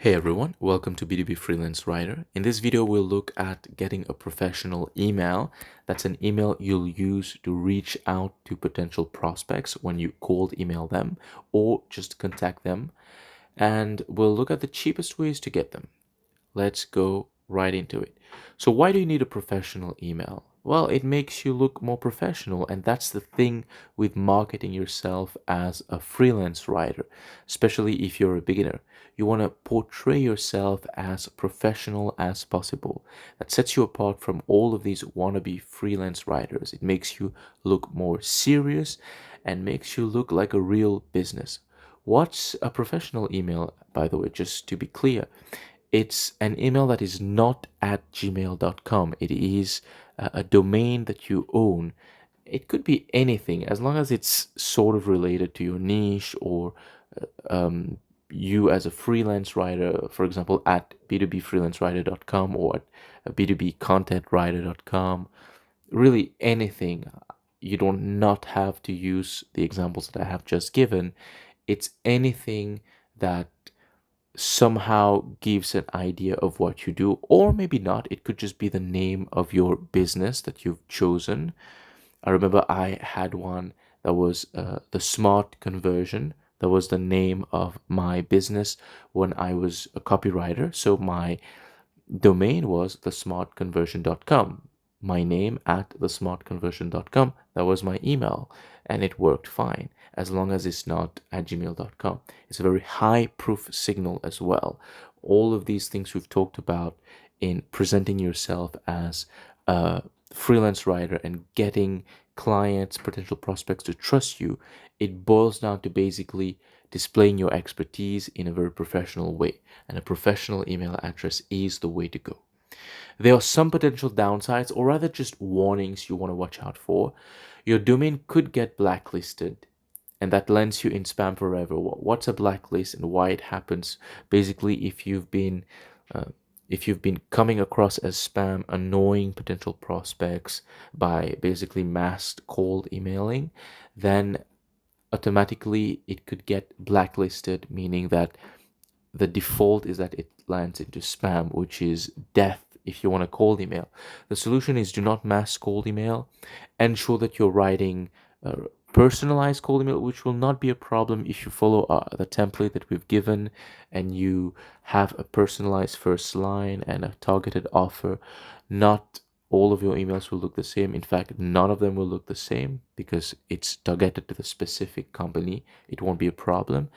Hey everyone, welcome to B2B Freelance Writer. In this video, we'll look at getting a professional email. That's an email you'll use to reach out to potential prospects when you cold email them or just contact them. And we'll look at the cheapest ways to get them. Let's go right into it. So why do you need a professional email? Well, it makes you look more professional, and that's the thing with marketing yourself as a freelance writer, especially if you're a beginner. You want to portray yourself as professional as possible. That sets you apart from all of these wannabe freelance writers. It makes you look more serious and makes you look like a real business. What's a professional email, by the way, just to be clear? It's an email that is not at gmail.com. It is a domain that you own. It could be anything as long as it's sort of related to your niche or you as a freelance writer, for example, at b2bfreelancewriter.com or at b2bcontentwriter.com. Really anything. You don't not have to use the examples that I have just given. It's anything that somehow gives an idea of what you do, or maybe not. It could just be the name of your business that you've chosen. I remember I had one that was the Smart Conversion. That was the name of my business when I was a copywriter. So my domain was thesmartconversion.com. My name at thesmartconversion.com. That was my email, and it worked fine as long as it's not at gmail.com. It's a very high proof signal as well. All of these things we've talked about in presenting yourself as a freelance writer and getting clients, potential prospects to trust you, it boils down to basically displaying your expertise in a very professional way. And a professional email address is the way to go. There are some potential downsides, or rather just warnings you want to watch out for. Your domain could get blacklisted, and that lands you in spam forever. What's a blacklist and why it happens? Basically, uh, if you've been coming across as spam, annoying potential prospects by basically massed cold emailing, then automatically it could get blacklisted, meaning that the default is that it lands into spam, which is death if you want a cold email. The solution is do not mass cold email. Ensure that you're writing personalized cold email, which will not be a problem if you follow the template that we've given and you have a personalized first line and a targeted offer. Not all of your emails will look the same. In fact, none of them will look the same because it's targeted to the specific company. It won't be a problem.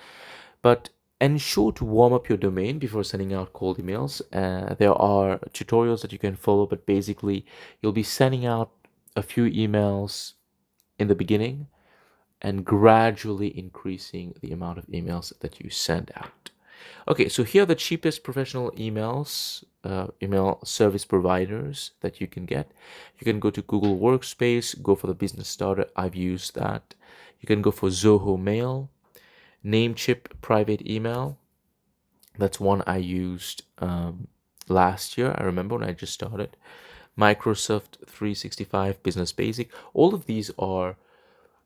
But ensure to warm up your domain before sending out cold emails. There are tutorials that you can follow, but basically, you'll be sending out a few emails in the beginning and gradually increasing the amount of emails that you send out. Okay, so here are the cheapest professional email service providers that you can get. You can go to Google Workspace, go for the Business Starter. I've used that. You can go for Zoho Mail, Namecheap Private Email. That's one I used last year. I remember when I just started. Microsoft 365 Business Basic. All of these are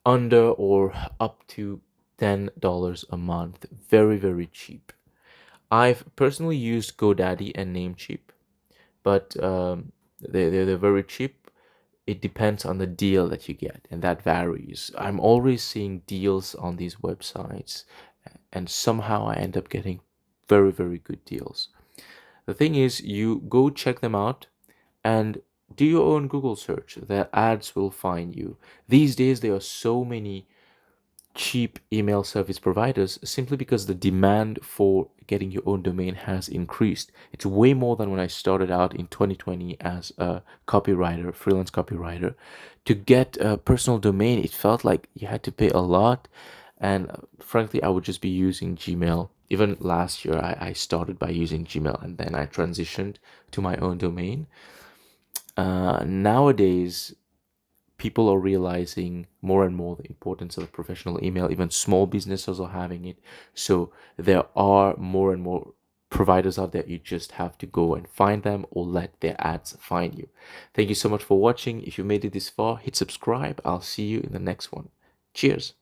under or up to $10 a month. Very, very cheap. I've personally used GoDaddy and Namecheap, but they're very cheap. It depends on the deal that you get, and that varies. I'm always seeing deals on these websites, and somehow I end up getting very, very good deals. The thing is, you go check them out and do your own Google search. The ads will find you. These days, there are so many cheap email service providers simply because the demand for getting your own domain has increased. It's way more than when I started out in 2020 as a copywriter, freelance copywriter. To get a personal domain, it felt like you had to pay a lot. And frankly, I would just be using Gmail. Even last year, I started by using Gmail and then I transitioned to my own domain. Nowadays, people are realizing more and more the importance of a professional email. Even small businesses are having it. So there are more and more providers out there. You just have to go and find them or let their ads find you. Thank you so much for watching. If you made it this far, hit subscribe. I'll see you in the next one. Cheers.